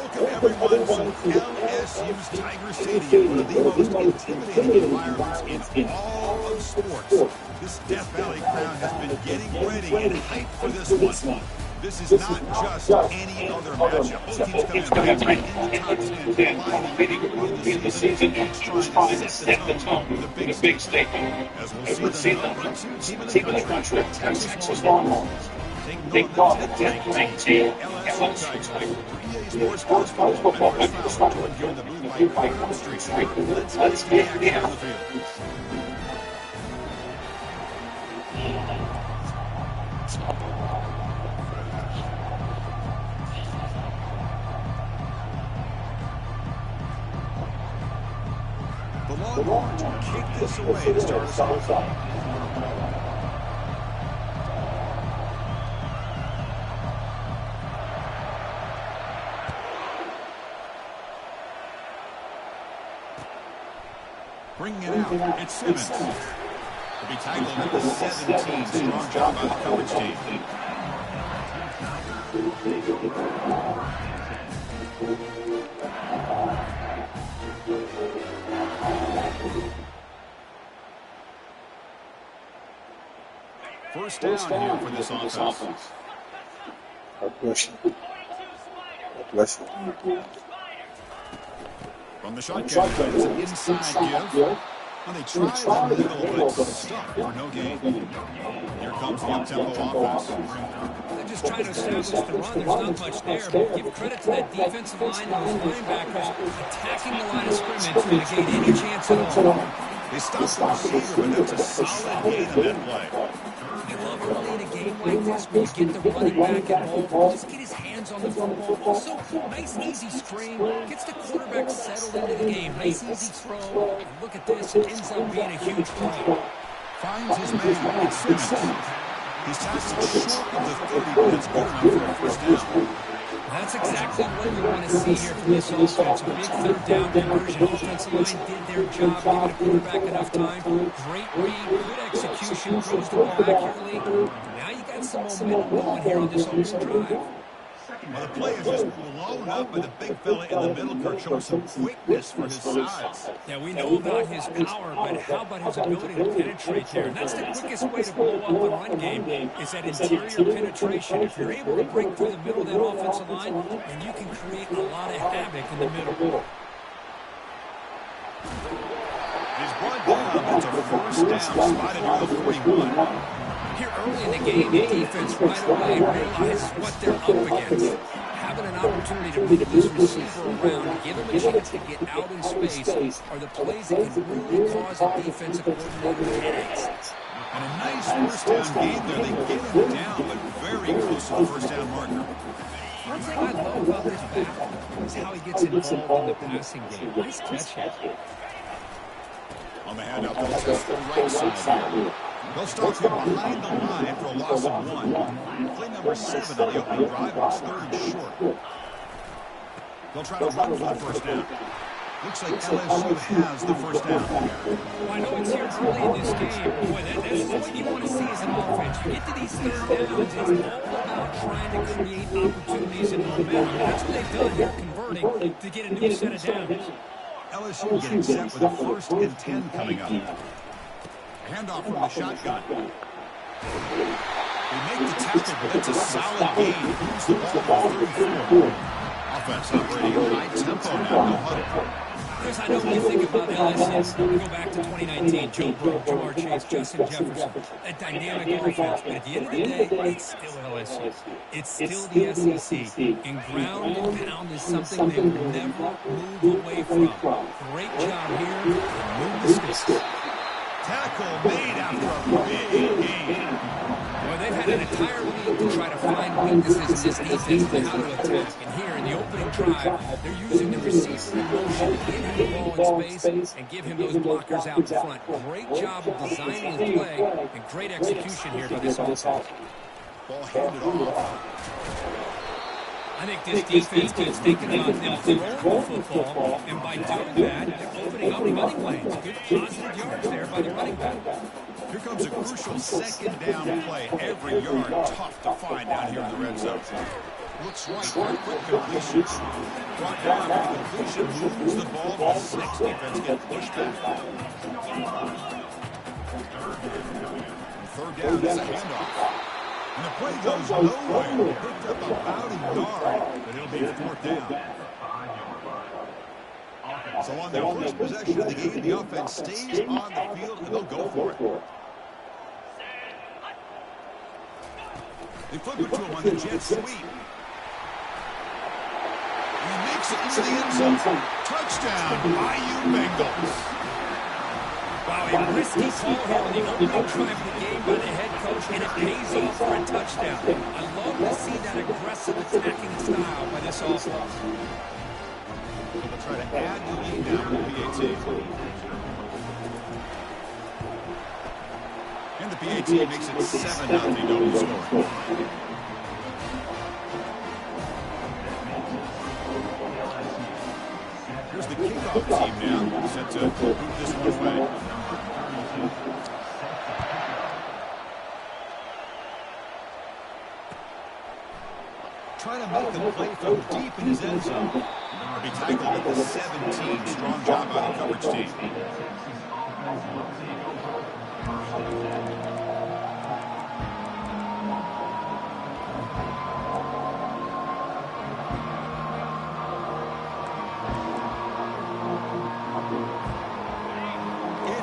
Welcome, everyone, to LSU's Tiger Stadium, one of the most intimidating environments in all of sports. This Death Valley crowd has been getting ready and hyped for this one. This is not just any other matchup. Both teams come in ranked in the top 10, fighting early in the season, each trying to set the tone with a big statement. As we'll see the number 2 team in the country, Texas Longhorns. They call the 10th-ranked team, LSU Tigers. EA Sports College Football members joined here in the Blue Light Corner Street. Let's get the action on the field. The Longhorns will kick this away to start us off. Bringing it out, it's Simmons. Will be tackled at the 17. Strong job by the coverage team. First down here for this offense. God bless you. God bless you. From the shotgun, it's an inside give. Well, they try the middle, but stuck for no gain. Here comes the up-tempo offense. They're just trying to establish the run. There's not much there, but give credit to that defensive line and those linebackers attacking the line of scrimmage to negate any chance at all. They stopped the receiver, but that's a solid gain on that play. I love early in a game like this when you get the running back involved. Just get his hands on the football. Also, nice easy screen. Gets the quarterback settled into the game. Nice easy throw. And look at this. It ends up being a huge play. Finds his man. It's Simmons. He's tackled short of the 30, but it's good enough for a first down. That's exactly what you want to see here from this offense. A big third down conversion. Offensive line did their job, giving the quarterback enough time. Great read, good execution, throws the ball accurately. Now you got some momentum going here on this opening drive. Well, the play is just blown up by the big fella in the middle. Kurt showing some quickness for his size. Yeah, we know about his power, but how about his ability to penetrate there? And that's the quickest way to blow up the run game, is that interior penetration. If you're able to break through the middle of that offensive line, then you can create a lot of havoc in the middle. He's brought down. That's a first down, spotted near the 41. Here early in the game, the defense right away realizes what they're up against. Having an opportunity to move this receiver around, give him a chance to get out in space, are the plays that can really cause a defensive coordinator headaches. And a nice first down gain there. They get him down, but very close to the first down marker. One thing I love about this back is how he gets involved in the passing game. Nice catch here. On the handout, they'll test the right side here. They'll start from behind the line for a loss of 1. Play number 7 on the opening drive. It's third and short. They'll try to run for the first down. Looks like LSU has the first down. Well, I know it's here early in this game. Boy, that's what you want to see as an offense. You get to these third downs, it's all about trying to create opportunities and momentum. That's what they've done here, converting to get a new set of downs. LSU getting set with a first and 10 coming up. Handoff from the shotgun. They make the tackle, but that's a solid gain. Moves the ball to 34. Offense operating at high tempo now. No huddle. Chris, I know when you think about LSU, we go back to 2019, Joe Burrow, Ja'Marr Chase, Justin Jefferson, a dynamic offense. But at the end of the day, it's still LSU. It's still the SEC. And ground and pound is something they will never move away from. Great job here. No mistakes. Tackle made after a big gain. Well, they've had an entire league to try to find weaknesses in this defense and how to attack. And here in the opening drive, they're using the receiver in motion to get him the ball in space and give him those blockers out in front. Great job of designing his play and great execution here by this offense. Ball handed off. I think this defense keeps thinking about them throwing the football, and by doing that, they're opening up running lanes. Good positive yards there by the running back. Here comes a crucial second down play. Every yard tough to find down here in the red zone. Looks right for a quick completion. Brought down for the completion, moves the ball to 6. Defense gets pushed back. Third down is a handoff. And the play goes nowhere. Picked up about a yard, but it'll be 4th down. So on their first possession of the game, the offense stays on the field, and they'll go for it. They flip it to him on the jet sweep. He makes it into the end zone. Touchdown, IU Bengals. Wow, a risky call here on the opening drive of the game by the head coach, and it pays off for a touchdown. I love to see that aggressive attacking style by this offense. They'll try to add the lead now with the PAT. And the PAT makes it 7-0 double scoring. Here's the kickoff team now, set to move this one away. Trying to make the play from deep in his end zone. Or be tackled at the 17. Strong job by the coverage team.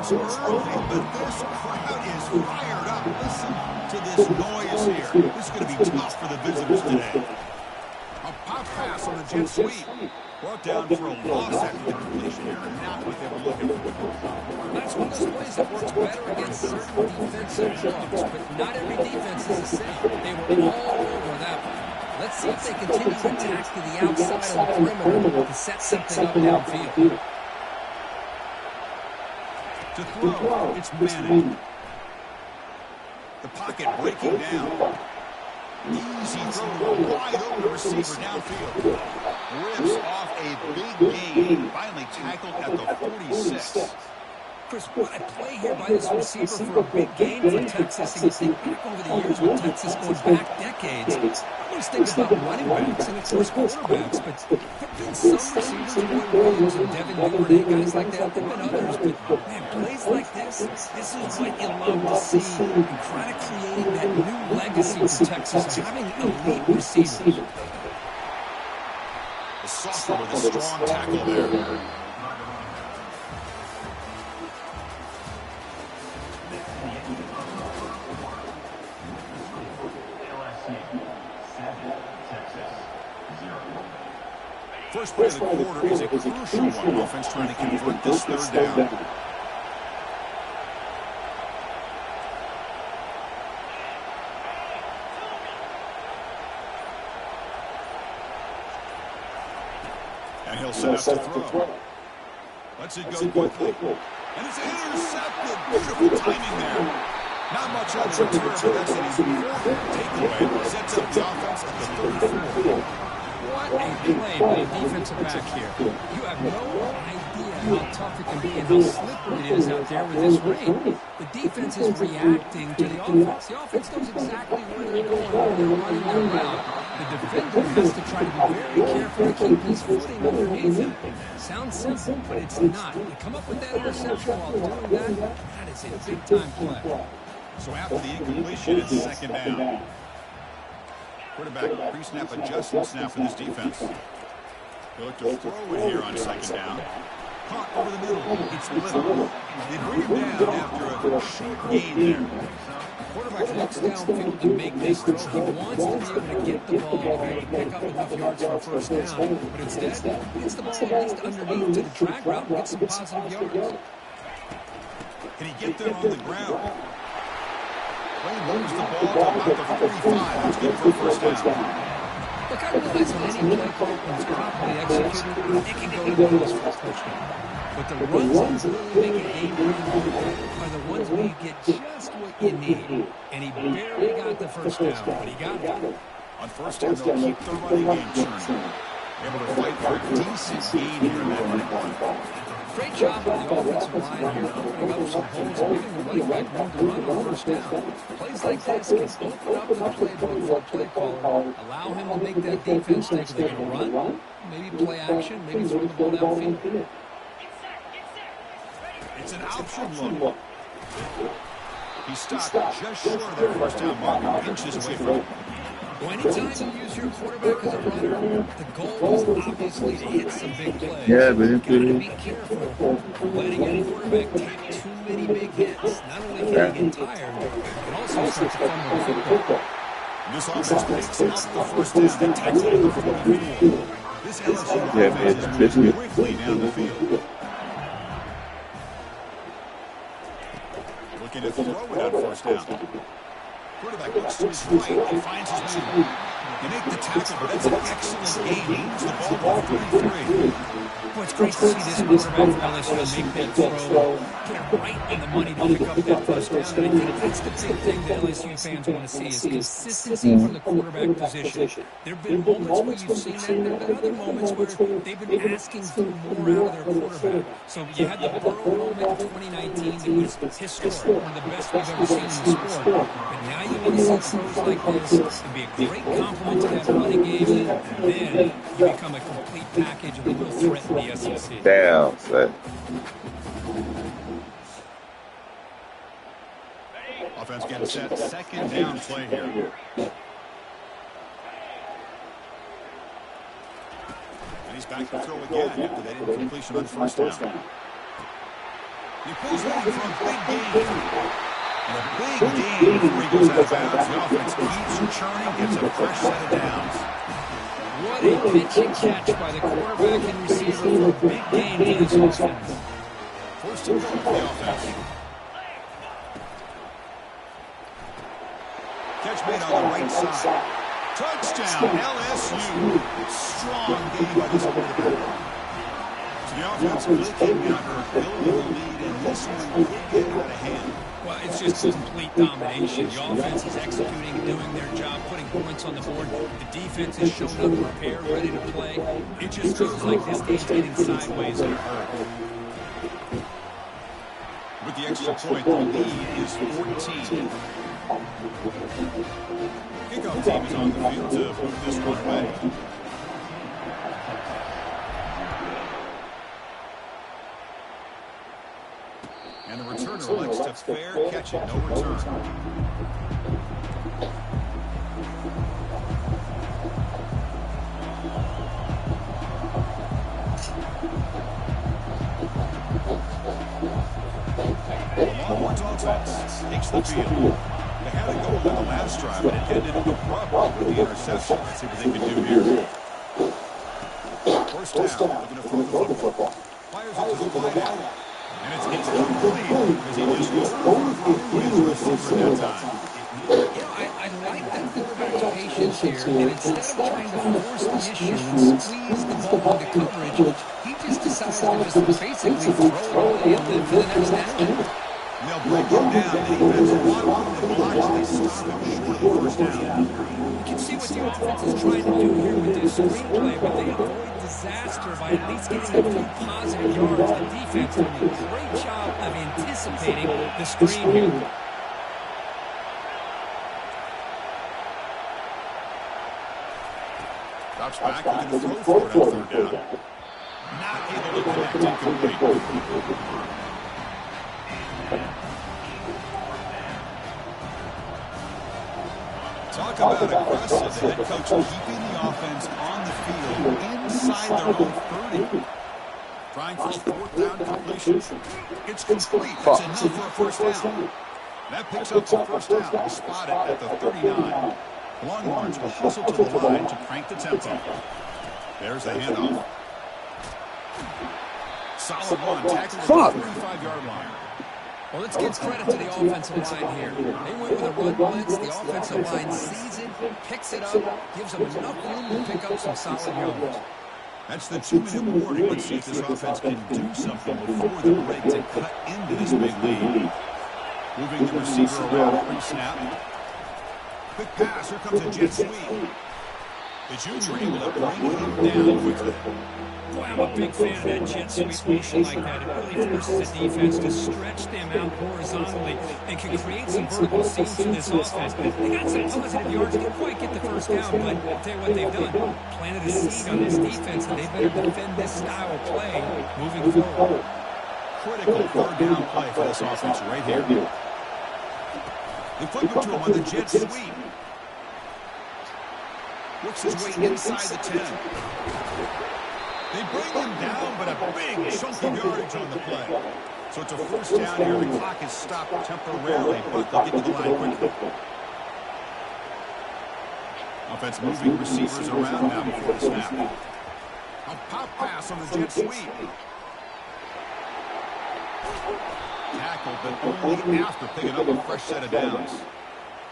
It's early, but this crowd is fired up. Listen to this noise here. This is going to be tough for the visitors today. A pop pass on the jet sweep. Brought down for a loss after the completion here. Not what they were looking for. That's one of those plays that works better against certain defensive blocks, but not every defense is the same. They were all over that one. Let's see if they continue to attack to the outside of the perimeter to set something up downfield. To throw, it's Manning. The pocket breaking down. Easy throw to a wide open receiver downfield. Rips off a big gain. Finally tackled at the 46. Chris, what a play here by this receiver for a big gain for Texas. And you think back over the years with Texas going back decades, I always think about running backs and of course quarterbacks, but there have been some receivers, Roy Williams and Devin Duvernay, guys like that. There have been others, but man, plays like this is what you love to see. And kind of creating that new legacy for Texas, having elite receivers. The sophomore with a strong tackle there. First play of the quarter is a crucial one. Offense trying to convert this 3rd down. And he'll set up to throw. Lets it go quickly. And it's intercepted. Beautiful timing there. Not much on the return, but that's an important takeaway. Sets up the offense at the 34. What a play by a defensive back here. You have no idea how tough it can be and how slippery it is out there with this rain. The defense is reacting to the offense. The offense knows exactly where they're going when they're running their route. The defender has to try to be very careful to keep his footing underneath him. Sounds simple, but it's not. To come up with that interception while doing that, that is a big-time play. So after the incompletion, it's 2nd down. Quarterback pre-snap adjustment snap for this defense. They look to throw it here on 2nd down. Caught over the middle. It's Little. They bring him down after a short gain there. The quarterback looks downfield to make this throw. He wants to be able to get the ball and pick up enough yards for a 1st down. But instead, he gets the ball at least underneath to the drag route and gets some positive yards. Can he get there on the ground? Play moves the ball to about the 45. That's good for a 1st down. Look, I realize when any play call is properly executed, it can go to the house for a touchdown. But the runs that really make a game are the ones where you get just what you need. And he barely got the 1st down, but he got it. On 1st down, they'll keep the running game churning. Able to fight for a decent gain here in that 1. Great Great job by the offensive line here, opening up some holes and giving the running back room to run on first down. Plays like this can open up the playbook for a play caller, allow him to make that defense think they're going to run, maybe play action, maybe throw the ball downfield. It's an option look. He stopped just short of their first down mark, inches away from it. Well, anytime you use your quarterback as a runner, the goal is obviously to hit some big plays. Yeah, You've man. got to be careful letting your quarterback take too many big hits. Not only can he get tired, but also start to fumble the football. This offense picks up the first down. They tackle it at the 44. This LSU offense is moving quickly down the field. Looking to throw it on first down. Quarterback looks to his right and finds his man. They make the tackle, but that's an excellent gain. He moves the ball to 33. Well, it's great to see this quarterback for LSU make that throw, get it right in the money to pick up that first down. And I think that's the big thing that LSU fans want to see is consistency from the quarterback position. There have been moments where you've seen that. There have been other moments where they've been asking for more out of their quarterback. So you had the Burrow moment in 2019 that was historic, one of the best we've ever seen in the sport. But now you want to see throws like this. It'd be a great compliment to that running game, and then you become a complete package of a real threat in the SEC. Damn, son. Offense getting set. Second down play here. And he's back to throw again after that incompletion on first down. He pulls long for a big gain. And a big gain before he goes out of bounds. The offense keeps churning, gets a fresh set of downs. What a pitch and catch by the quarterback and receiver for a big gain for this offense. First and goal for the offense. Catch made on the right side. Touchdown, LSU. Strong game by this quarterback. So the offense clicking after building the lead, and this one could get out of hand. Well, it's just complete domination. The offense is executing, doing their job, putting points on the board. The defense is showing up prepared, ready to play. It just feels like this game's getting sideways and hurt. With the extra point, the lead is 14. Kickoff team is on the field to move this one away. And the returner elects to fair catch it, no return. The Longhorns offense takes the field. They had a goal in the last drive, but it ended abruptly with the interception. Let's see what they can do here. First down, looking to throw the football. Fires it to the wide out. And it's incomplete because he just overthrew his receiver that time. I like that quarterback's patience here, and instead of trying to force the issue and squeeze the ball into coverage, he just decides to just basically throw it away and live for the next down. And they'll break him down. The defense a lot of the blocks. They stop him short of the first down. You can see what the offense is trying to do here with this screenplay, but they avoid disaster by at least getting a few positive yards. The defense doing a great job of anticipating the screen here. Drops back, looking to throw for it on third down. Not able to connect, incomplete. Talk about aggressive. The head coach keeping the offense on the field inside their own 30. Trying for a fourth down completion. It's complete. That's enough for a first down. That picks up the first down. They spot it at the 39. Longhorns will hustle to the line to crank the tempo. There's the handoff. Solid one. Tackle at the 45-yard line. Well, let's give credit to the offensive line here. They went with a run blitz. The offensive line sees it, picks it up, gives them enough room to pick up some solid yards. That's the 2-minute warning. Let's see if this offense can do something before the break to cut into this big lead. Moving the receiver around pre-snap. Quick pass. Here comes a jet sweep. The junior able to bring him down quickly. Boy, I'm a big fan of that jet sweep motion like that. It really forces the defense to stretch them out horizontally and can create some vertical seams for this offense. They got some positive yards. Didn't quite get the first down, but I'll tell you what they've done. Planted a seed on this defense, and they better defend this style of play moving forward. Critical third down play for this offense right here. They flip it to him on the jet sweep. Works his way inside the 10. They bring him down, but a big chunk of yardage on the play. So it's a first down here. The clock is stopped temporarily, but they'll get to the line quickly. Offense moving receivers around now before the snap. A pop pass on the jet sweep. Tackled, but only after picking up a fresh set of downs.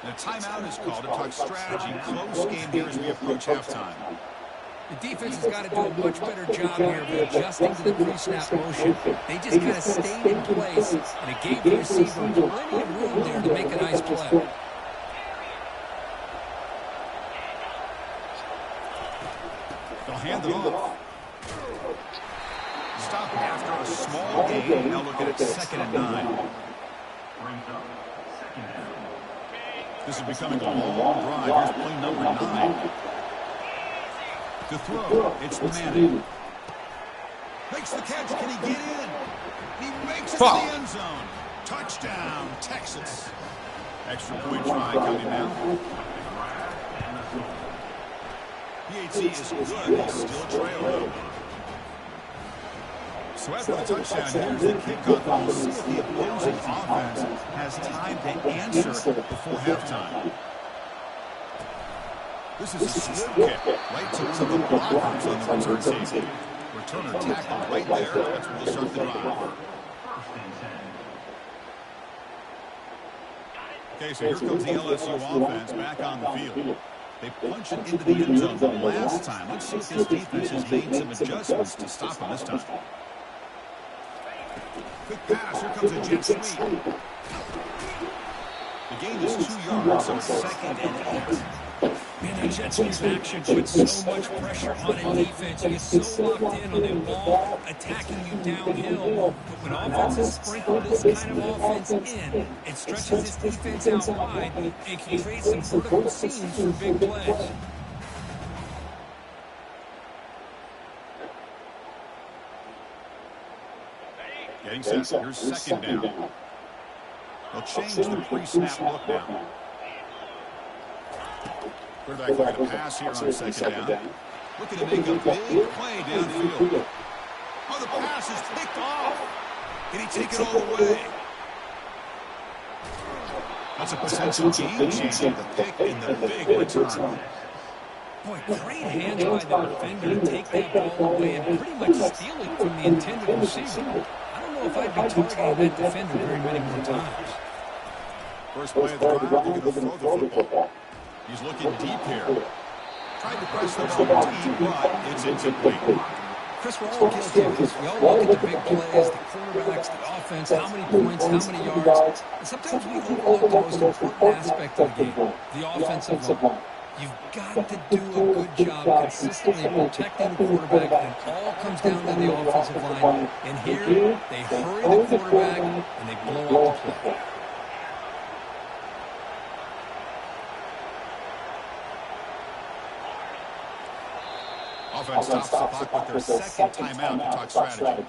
And a timeout is called to talk strategy. Close game here as we approach halftime. The defense has got to do a much better job here of adjusting to the pre-snap motion. They just kind of stayed in place, and it gave the receiver plenty of room there to make a nice play. They'll hand it off. Stop after a small gain. Now look at it, 2nd and 9. This is becoming a long drive. Here's play number 9. To throw, it's Manning. Makes the catch. Can he get in? He makes it to the end zone. Touchdown, Texas. Extra point try coming now. PAT is good. They still trail, though. So after the touchdown, here's the kickoff. We'll see if the opposing offense has time to answer before halftime. This is a slip kick right to one of the blockers on the return team. Returner tackled right there. That's where they'll start the drive. Okay, so here comes the LSU offense back on the field. They punch it into the end zone the last time. Let's see if this defense has made some adjustments to stop them this time. Quick pass. Here comes a jet sweep. The gain is 2 yards, so it's 2nd and 8. Man, that jet sweep action puts so much pressure on a defense. You get so locked in on the ball attacking you downhill. But when offenses sprinkle this kind of offense in, it stretches this defense out wide and can create some vertical seams for big plays. Getting set. Here's 2nd down. They'll change the pre-snap look now. Quarterback looking to pass here on 2nd down. Looking to make a big play downfield. Oh, the pass is picked off. Can he take it all the way? That's a potential game-changer, the pick and the big return. Boy, great hands by the defender to take that ball away and pretty much steal it from the intended receiver. I don't know if I'd be targeting that defender very many more times. First play of the drive, they're going to throw the football. He's looking deep here. Tried to press the ball deep, but it's incomplete. Chris, we're all guilty of this. We all look at the big plays, the quarterbacks, the offense, how many points, how many yards. And sometimes we overlook the most important aspect of the game, the offensive line. You've got to do a good job consistently protecting the quarterback, and it all comes down to the offensive line. And here, they hurry the quarterback, and they blow up the play. Offense stops the clock with their 2nd timeout to talk strategy.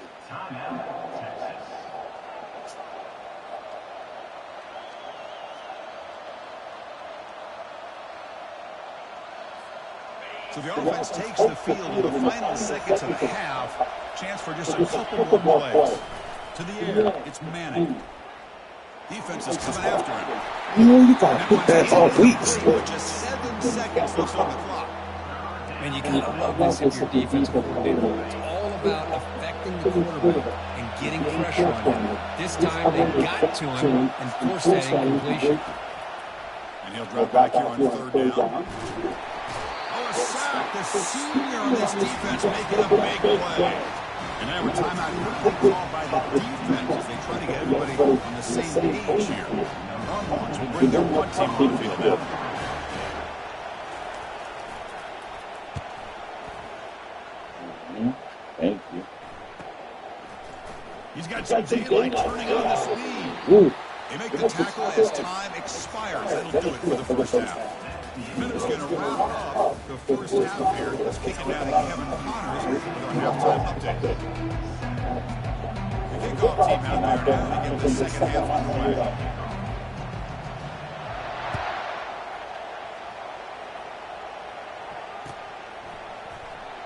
So the offense takes the field in the final seconds of the half. Chance for just a couple more plays. To the air, it's Manning. Defense is coming after him. You know, you got to put that on weeks. Just 7 seconds left on the clock. And you kind of love this if you're defensive coordinator. It's all about affecting the quarterback and getting pressure on him. This time they got to him and forced that incompletion. And he'll drop back here on 3rd down. Oh, a sack. The senior on this defense making a big play. And now a timeout quickly called by the defense as they try to get everybody on the same page here. Longhorns will bring their punt team on the field now. He's got some daylight turning on the speed. They make the tackle as time expires. That'll do it for the first half. Minutes going to wrap up the first half here. Let's kick it down to Kevin Connors with our halftime update. The kickoff team out there now to get the second half underway.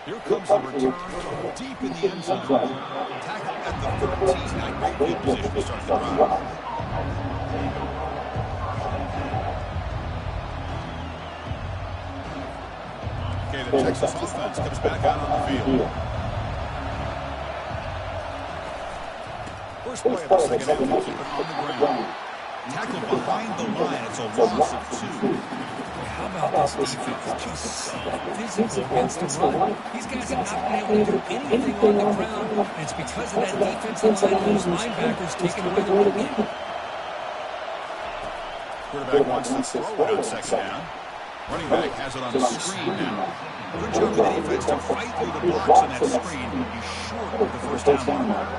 Here comes the return from deep in the end zone. Tackle at the 13. Now great field position to start the drive. Okay, the Texas offense comes back out on the field. First play of the second half, they keep it on the ground. Tackle behind the line. It's a loss of 2. How about this defense? Just so physical against the run. These guys have not been able to do anything on the ground, and it's because of that defensive line and those linebackers taking away the run game. Quarterback wants to throw it on second down. Running back has it on the screen now. Good job of the defense to fight through the blocks on that screen. He's short of the first down mark.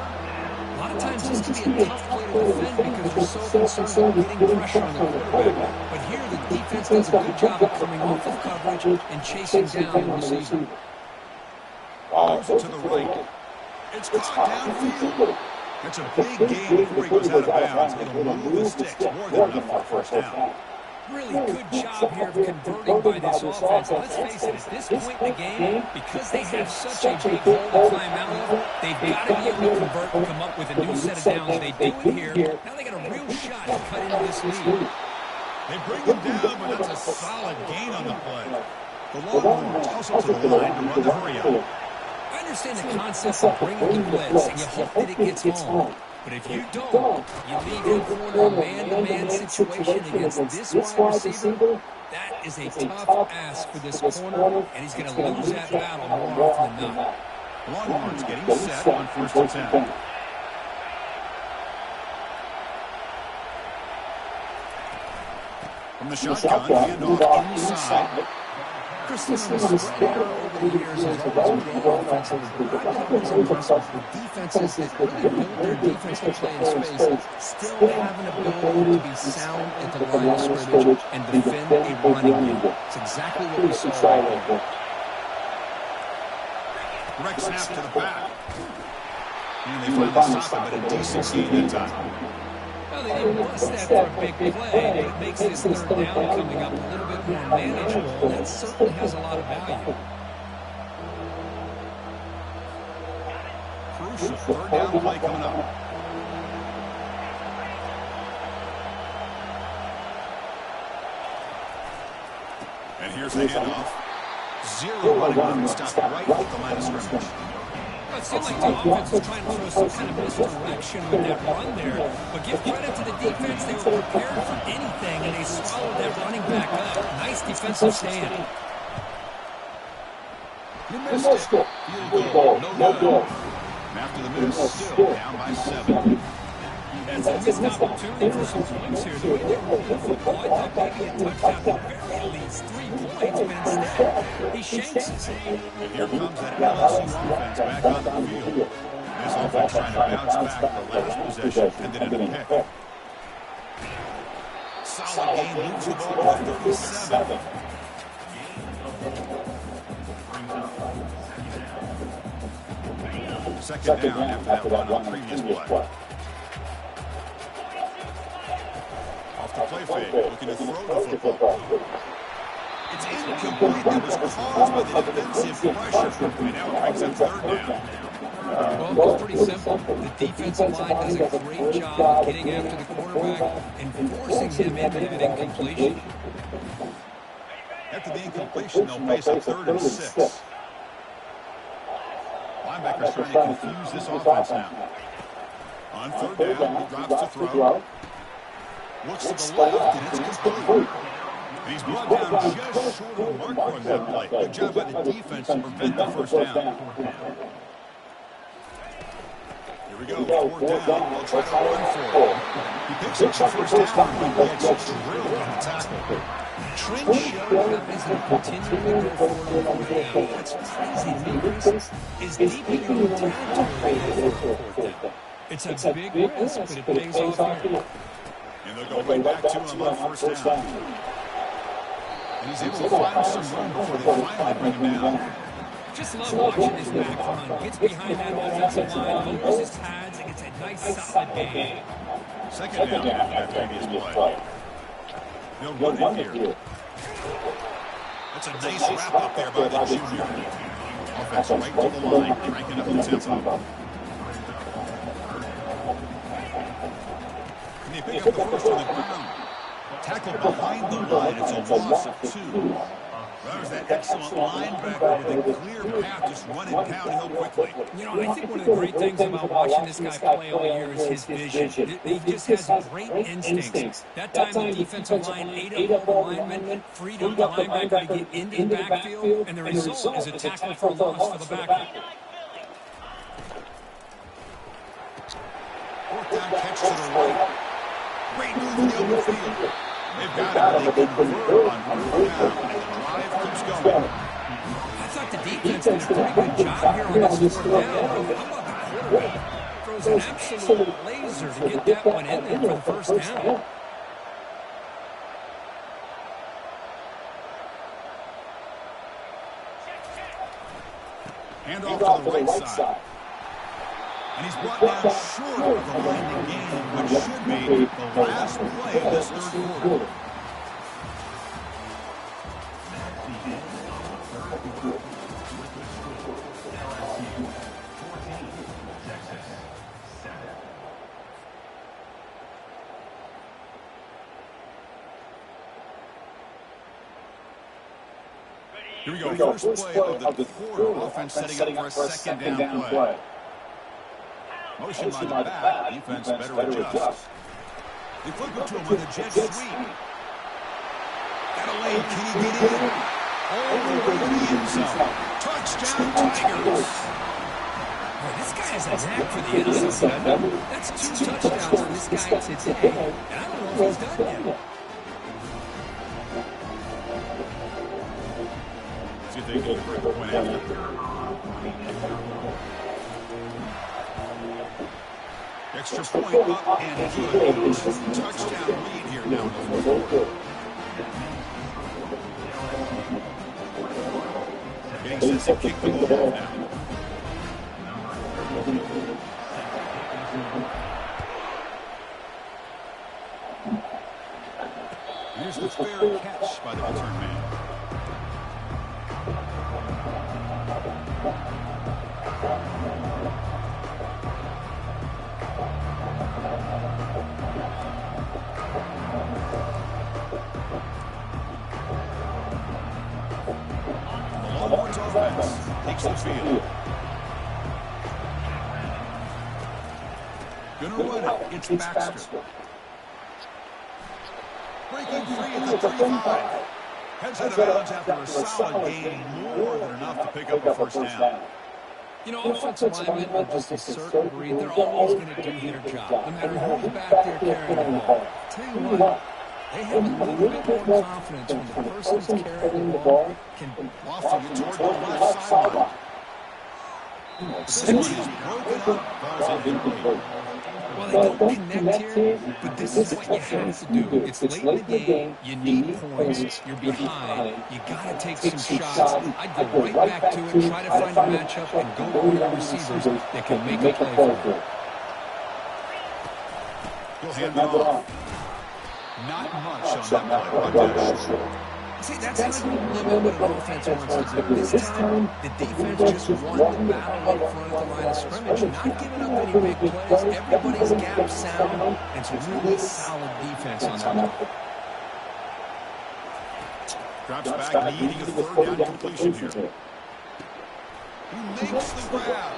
A lot of times this can be a tough play to defend because you're so concerned about getting pressure on the quarterback. But here the defense does a good job of coming off of coverage and chasing down the receiver. Moves it to the right. It's caught downfield. That's a big gain before he goes out of bounds. It'll move the sticks more than enough for a first down. Really good job here of converting by this offense. Let's face it, at this point in the game, because they have such a big hole to climb out of, they've got to be able to convert and come up with a new set of downs. They do it here. Now they got a real shot to cut into this lead. They bring him down, but that's a solid gain on the play. The Longhorn toss it to the line to run the hurry up. I understand the concept of bringing the blitz, and you hope that it gets home. But if you don't, you leave him corner a man-to-man situation against this wide receiver. That is a tough ask for this corner, and he's going to lose that battle more often than not. Longhorns getting set on first and 10. From the shotgun, handoff inside. Christmas spread over the years has always been offensively. I've always impressed with defenses that really build their defense to play in space, still have an ability to be sound at the line of scrimmage and defend a running game. It's exactly what we saw right there. Direct snap to the back. And they finally stop it, but a decent gain that time. Well, they didn't bust that for a big play, but it makes this third down coming up a little bit more manageable. That certainly has a lot of value. Crucial third down play coming up. And here's the handoff. Zero running room stopped right at the line of scrimmage. It seemed like the offense was trying to show some kind of misdirection with that run there. But give credit to the defense. They were prepared for anything, and they swallowed that running back up. Nice defensive stand. You missed it. Field goal. No good. After the miss, still down by 7. That's a missed opportunity for some points here. The way they were moving the football, I thought maybe a touchdown, at least 3 points, but instead, he shanks it. And here comes that LSU offense back on the field. This offense trying to bounce back the last possession, ended in a pick. Solid game, moves the ball to the 37. Second down after that run on the previous play. Off the play fake, looking to throw the football. It's incomplete. That was caused by the defensive pressure. And now it brings up third down. Well, it's pretty simple. The defensive line does a great job of getting after the quarterback and forcing him into that incompletion. After the incompletion, they'll face a 3rd and 6. Linebackers trying to confuse this offense now. On 3rd down, he drops to throw. Looks to the left, and it's complete. And he's brought down just short of the mark on that play. Good job by the defense to prevent the first down. Here we go, 4th down. They'll try to run for it. He picks up the first down, but gets drilled on the tackle. Trent showed as they continually go forward on 4th down. What's crazy to me, Chris, is deep in your own territory for 4th down. It's a big risk, but it pays off here. And they'll go right back to him on first down. And he's able to find some room before they finally bring him down. Just love watching this back run. Gets behind that offensive line, lowers his pads, and gets a nice solid gain. Second down after that previous play. They'll run it here. That's a nice wrap up there by the junior. Offense right to the line, cranking up the tempo. And they pick up the first on the ground. Tackled behind the line. It's a loss of 2. There's that excellent linebacker with a clear path just running downhill quickly. You know, I think one of the great things about watching this guy play all year is his vision. He just has great instincts. That time the defensive line ate up the lineman, freed up the linebacker to get into the backfield, and the result is a tackle for loss for the backup. Fourth down catch to the right. Great move in the open field. They've got it. They convert on third down, and the drive keeps going. I thought the defense did a pretty good job here on this fourth down. How about the quarterback? Throws an absolute laser to get that one in there for the first down. Hand off to the right side. And he's brought down short of the line to gain, which should be the last play of this third quarter. Here we go. First play of the quarter. Offense setting up for a second down play. Motion by the back. Defense better adjust. They flip it to him with a jet sweep. Got a lane. Can he get in? All the way to the end zone. Touchdown, Tigers. Boy, this guy has a knack for the end zone. That's 2 touchdowns for this guy today, and I don't know if he's done yet. See if they can break the point after. Extra point up and good. Touchdown lead here now in the fourth quarter. Getting set to kick the ball off now. Here's the fair catch by the return man. Longhorns offense takes the field. Gonna run it. It's Baxter. Breaking free at the 35. Heads out of bounds after a solid gain, more than enough to pick up a first down. You know, offensive linemen are just a certain breed. They're always going to do their job, no matter who's back there carrying the ball. Tell you what, they have a little bit more confidence when the person who's carrying the ball can Lofting it toward the left sideline. This one is broken up. Falls incomplete. Well, they don't connect here, but this is what you have to do. It's late in the game. You need points. You're behind. You got to take some shots. I'd go right back to it, try to find a matchup, and go over your receivers that can make a play for you. He'll hand it off. Not much on that play. See, that's how you limit what an offense wants to do. This time, the defense just won the battle up front of the line of scrimmage, not giving up any big plays. Everybody's gap sound. It's really solid defense on that one. Drops back, needing a third down completion here. He makes the grab.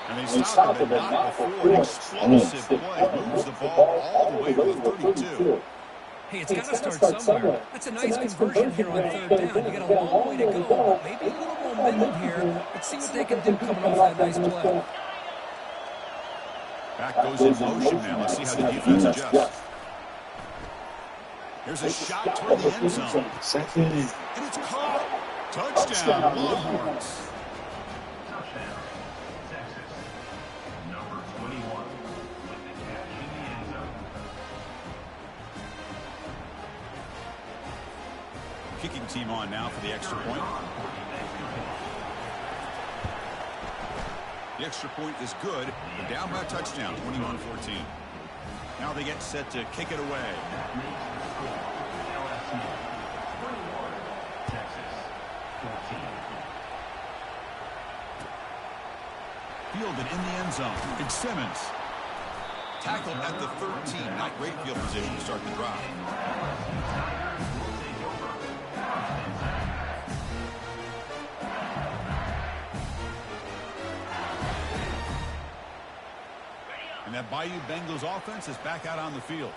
And they stop him at not before an explosive play. Moves the ball all the way to the 32. Hey, it's got to start somewhere. That's a nice conversion here on third down. You got a long way to go. Maybe a little momentum here. Let's see what they can do coming off that nice play. Back goes in motion now. Let's see how the defense adjusts. Here's a shot toward the end zone. And it's caught. Touchdown, Longhorns. kicking team on now for the extra point. The extra point is good. They're down by a touchdown, 21-14. Now they get set to kick it away. Fielded in the end zone. It's Simmons. Tackled at the 13. Not great field position to start the drive. And that Bayou Bengals offense is back out on the field.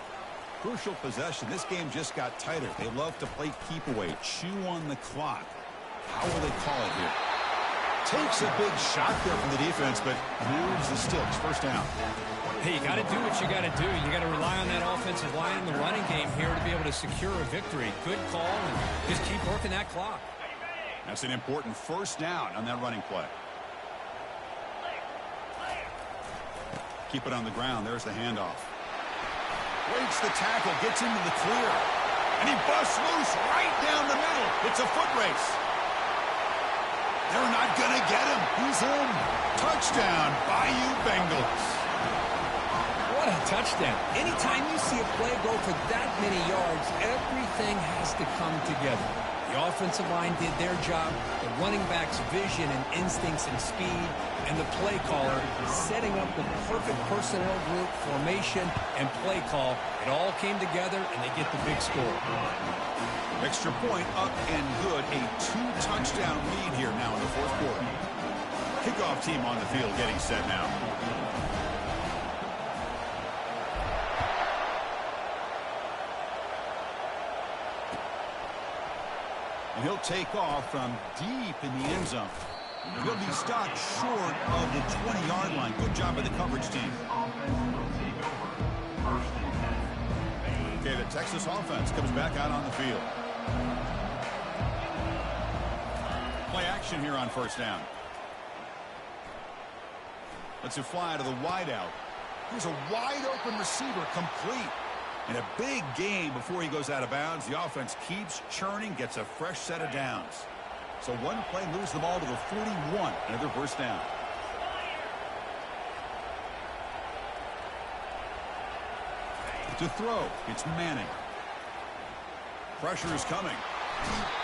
Crucial possession. This game just got tighter. They love to play keep away, chew on the clock. How will they call it here? Takes a big shot there from the defense, but moves the sticks. First down. Hey, you got to do what you got to do. You got to rely on that offensive line in the running game here to be able to secure a victory. Good call, and just keep working that clock. That's an important first down on that running play. Keep it on the ground. There's the handoff. Breaks the tackle, gets into the clear. And he busts loose right down the middle. It's a foot race. They're not going to get him. He's in. Touchdown, Bayou Bengals. What a touchdown. Anytime you see a play go for that many yards, everything has to come together. The offensive line did their job, the running back's vision and instincts and speed, and the play caller setting up the perfect personnel group, formation, and play call. It all came together, and they get the big score. Extra point up and good. A 2-touchdown lead here now in the fourth quarter. Kickoff team on the field getting set now. And he'll take off from deep in the end zone. He'll be stopped short of the 20-yard line. Good job by the coverage team. Okay, the Texas offense comes back out on the field. Play action here on first down. Let's it fly to the wideout. Here's a wide-open receiver complete. And a big game before he goes out of bounds. The offense keeps churning, gets a fresh set of downs. So one play moves the ball to the 41. Another first down. To throw, it's Manning. Pressure is coming.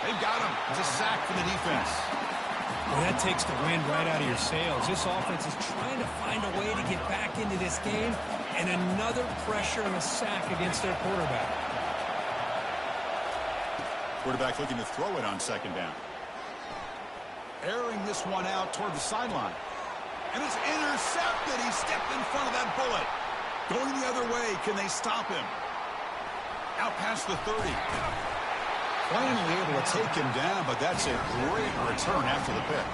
They've got him. It's a sack from the defense. Well, that takes the wind right out of your sails. This offense is trying to find a way to get back into this game, and another pressure and a sack against their quarterback. Quarterback looking to throw it on second down. Airing this one out toward the sideline. And it's intercepted. He stepped in front of that bullet. Going the other way. Can they stop him? Out past the 30. Finally able to take him down, but that's a great return after the pick.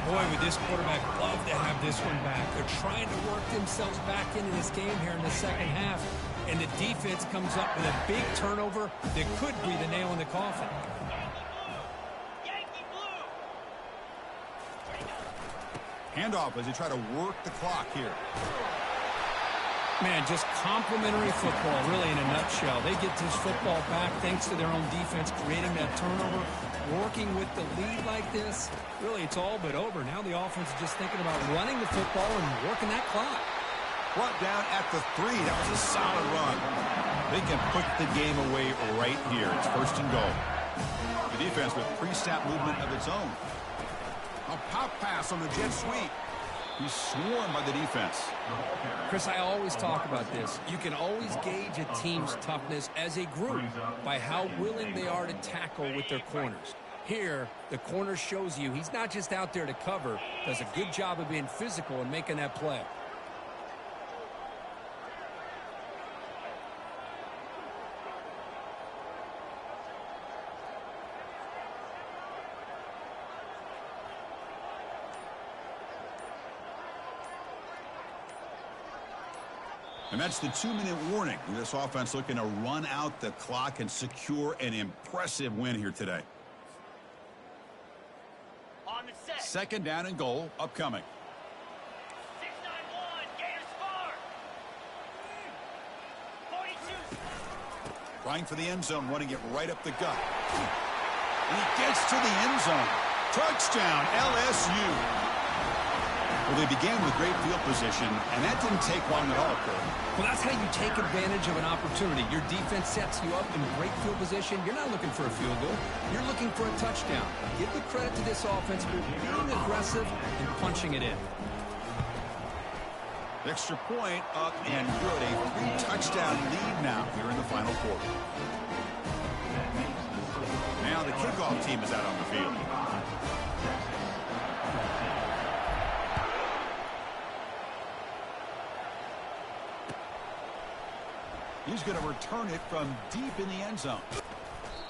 Boy, would this quarterback love to have this one back. They're trying to work themselves back into this game here in the second half, and the defense comes up with a big turnover that could be the nail in the coffin. Handoff as they try to work the clock here. Man, just complimentary football, really, in a nutshell. They get this football back thanks to their own defense, creating that turnover, working with the lead like this. Really, it's all but over. Now the offense is just thinking about running the football and working that clock. Brought down at the 3. That was a solid run. They can put the game away right here. It's first and goal. The defense with pre-snap movement of its own. A pop pass on the jet sweep. He's swarmed by the defense. Chris, I always talk about this. You can always gauge a team's toughness as a group by how willing they are to tackle with their corners. Here, the corner shows you he's not just out there to cover, does a good job of being physical and making that play. And that's the 2-minute warning. This offense looking to run out the clock and secure an impressive win here today. On the set. Second down and goal upcoming. 6-9-1, Gators far. 42. Trying for the end zone, running it right up the gut. And he gets to the end zone. Touchdown, LSU. Well, they began with great field position, and that didn't take long at all, Cole. Well, that's how you take advantage of an opportunity. Your defense sets you up in great field position. You're not looking for a field goal. You're looking for a touchdown. Give the credit to this offense for being aggressive and punching it in. Extra point up and good. A 3-touchdown lead now here in the final quarter. Now the kickoff team is out on the field. He's going to return it from deep in the end zone.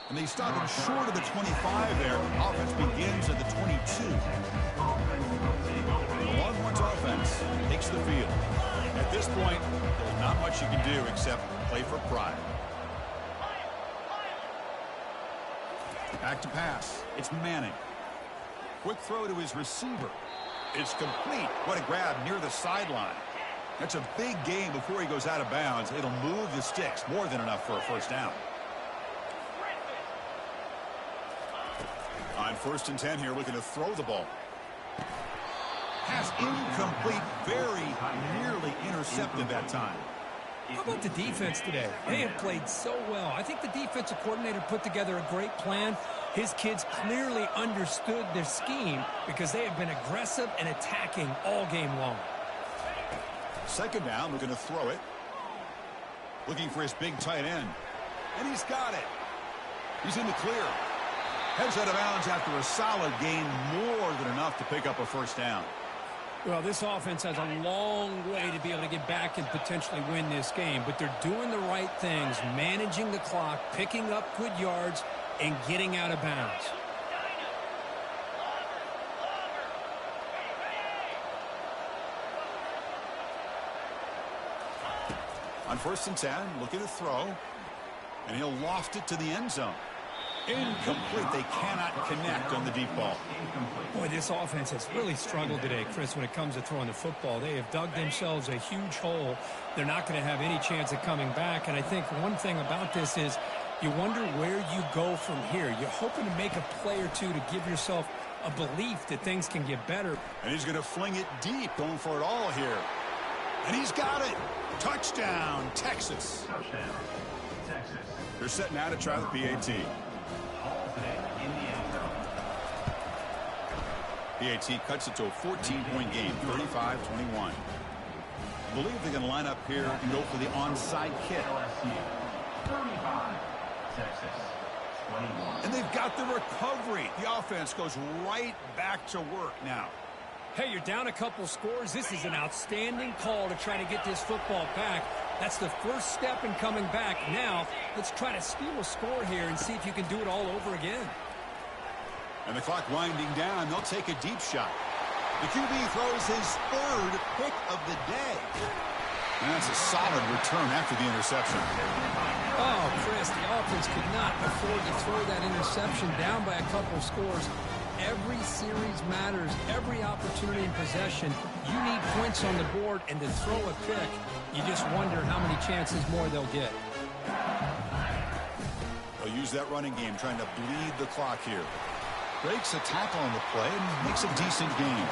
And they stop him short of the 25 there. Offense begins at the 22. The Longhorns offense takes the field. At this point, there's not much you can do except play for pride. Back to pass. It's Manning. Quick throw to his receiver. It's complete. What a grab near the sideline. That's a big gain before he goes out of bounds. It'll move the sticks. More than enough for a first down. On 1st and 10 here, looking to throw the ball. Pass incomplete. Very nearly intercepted that time. How about the defense today? They have played so well. I think the defensive coordinator put together a great plan. His kids clearly understood their scheme because they have been aggressive and attacking all game long. 2nd down, looking to throw it. Looking for his big tight end. And he's got it. He's in the clear. Heads out of bounds after a solid gain, more than enough to pick up a first down. Well, this offense has a long way to be able to get back and potentially win this game, but they're doing the right things, managing the clock, picking up good yards, and getting out of bounds. On 1st and 10, looking to throw, and he'll loft it to the end zone. Incomplete. They cannot connect on the deep ball. Boy, this offense has really struggled today, Chris, when it comes to throwing the football. They have dug themselves a huge hole. They're not going to have any chance of coming back. And I think one thing about this is you wonder where you go from here. You're hoping to make a play or two to give yourself a belief that things can get better. And he's going to fling it deep, going for it all here. And he's got it. Touchdown, Texas. They're set now to try the PAT. PAT cuts it to a 14-point game, 35-21. I believe they're going to line up here and go for the onside kick. And they've got the recovery. The offense goes right back to work now. Hey, you're down a couple scores. This is an outstanding call to try to get this football back. That's the first step in coming back. Now, let's try to steal a score here and see if you can do it all over again. And the clock winding down. They'll take a deep shot. The QB throws his 3rd pick of the day. And that's a solid return after the interception. Oh, Chris, the offense could not afford to throw that interception down by a couple scores. Every series matters. Every opportunity in possession. You need points on the board, and to throw a pick, you just wonder how many chances more they'll get. They'll use that running game, trying to bleed the clock here. Breaks a tackle on the play and makes a decent gain.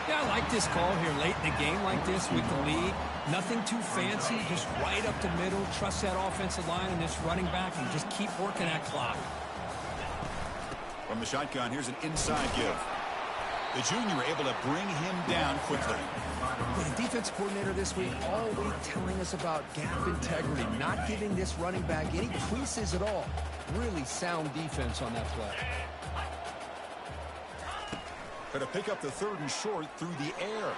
Yeah, I like this call here late in the game like this with the lead. Nothing too fancy, just right up the middle. Trust that offensive line and this running back and just keep working that clock. From the shotgun, here's an inside give. The junior able to bring him down quickly. The defense coordinator this week always telling us about gap integrity, not giving this running back any creases at all. Really sound defense on that play. Going to pick up the 3rd and short through the air.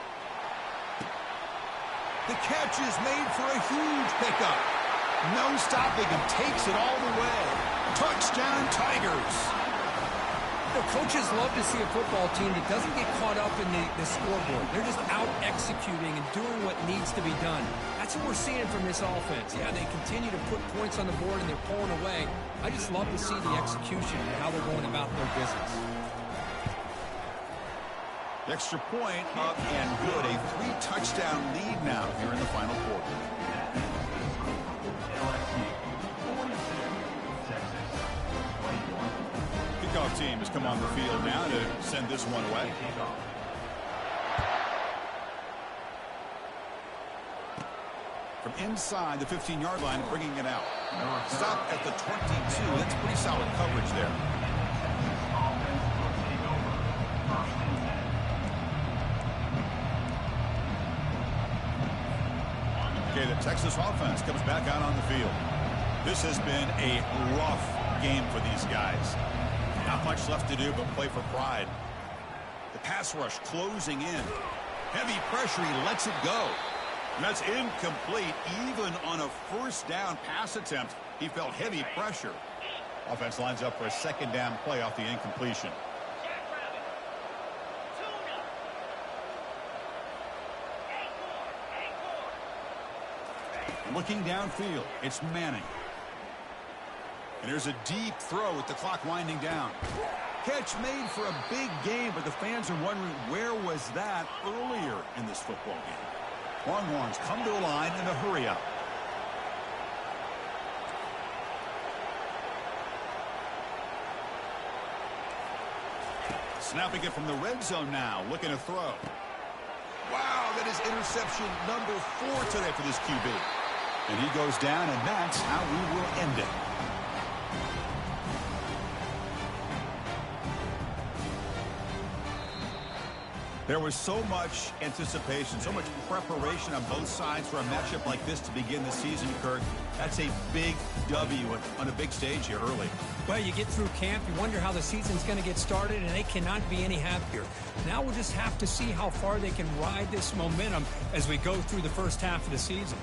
The catch is made for a huge pickup. No stopping him. Takes it all the way. Touchdown, Tigers. You know, coaches love to see a football team that doesn't get caught up in the scoreboard. They're just out executing and doing what needs to be done. That's what we're seeing from this offense. Yeah, they continue to put points on the board and they're pulling away. I just love to see the execution and how they're going about their business. Extra point up and good. A 3-touchdown lead now here in the final quarter. team has come on the field now to send this one away. From inside the 15-yard line, bringing it out. Stop at the 22. That's pretty solid coverage there. Okay, the Texas offense comes back out on the field. This has been a rough game for these guys. Not much left to do but play for pride. The pass rush closing in. Heavy pressure, he lets it go. And that's incomplete. Even on a first down pass attempt, he felt heavy pressure. Offense lines up for a second down play off the incompletion. Looking downfield, it's Manning. And there's a deep throw with the clock winding down. Catch made for a big game, but the fans are wondering where was that earlier in this football game. Longhorns come to a line in a hurry-up. Snapping it from the red zone now, looking to throw. Wow, that is interception number 4 today for this QB. And he goes down, and that's how we will end it. There was so much anticipation, so much preparation on both sides for a matchup like this to begin the season, Kirk. That's a big W on a big stage here early. Well, you get through camp, you wonder how the season's going to get started, and they cannot be any happier. Now we'll just have to see how far they can ride this momentum as we go through the first half of the season.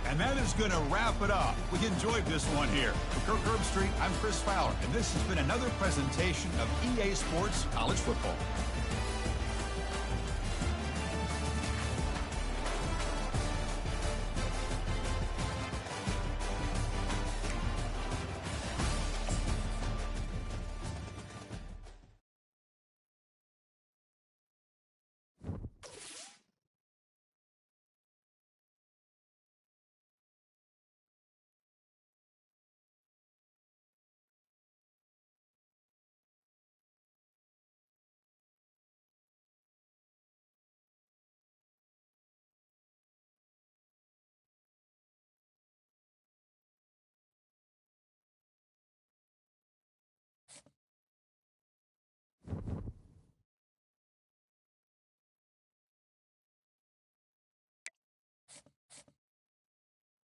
And that is going to wrap it up. We enjoyed this one here. For Kirk Herbstreit, I'm Chris Fowler, and this has been another presentation of EA Sports College Football.